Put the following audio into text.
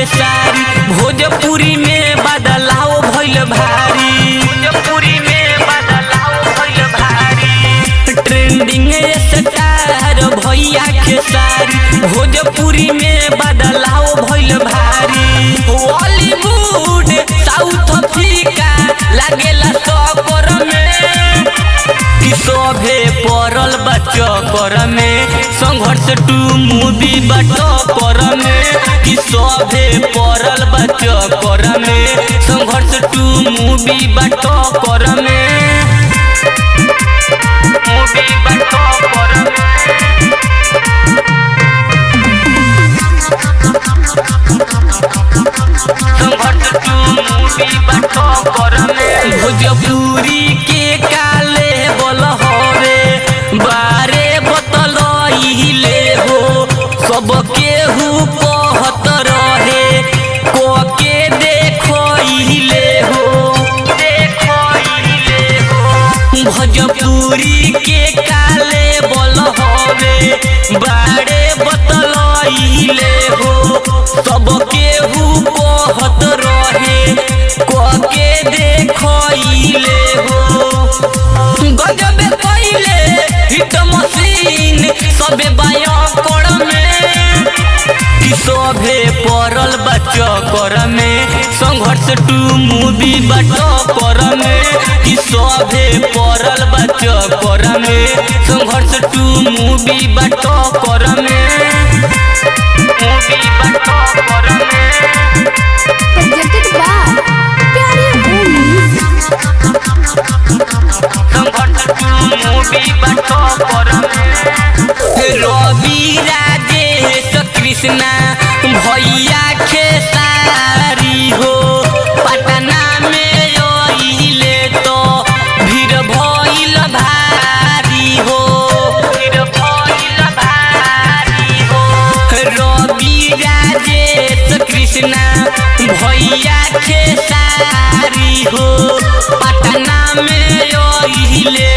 खेसारी भोजपुरी में बदलाव भइल भारी, भोजपुरी में बदलाव भइल भारी। ट्रेंडिंग स्टार भैया खेसारी भोजपुरी में बदलाव भइल भारी। बॉलीवुड साउथ अफ्रीका लागेला टक्कर में, कि सभे पड़ल बा चक्कर में। संघर्ष 2 मूवी बा टक्कर में, कि सभे पड़ल बा चक्कर में। संघर्ष 2 मूवी बा टक्कर में, मूवी बा टक्कर में। संघर्ष 2 मूवी बा टक्कर में। भोजपुरी के काले बोल हवे बारे बतलइले हो, सब केहू कहत रहे कोके देखइले हो, देखइले हो। भोजपुरी के काले बोल हवे बारे बतलइले हो, सब केहू कहत रहे कोके देखइले हो। गजबे कइले हिट मशीन सबे बायकड़ में, कि सभे पड़ल बा चक्कर में। संघर्ष 2 मूवी बा टक्कर में, कि सभे पड़ल बा चक्कर में। संघर्ष 2 मूवी बा टक्कर में, मूवी बा टक्कर में। रवि राजेश कृष्णा भैया खेसारी हो, पटना में अइले तो भीड़ भइल भारी हो, भीड़ भइल भारी हो। रवि राजेश कृष्णा भैया खेसारी हो, पटना में अइले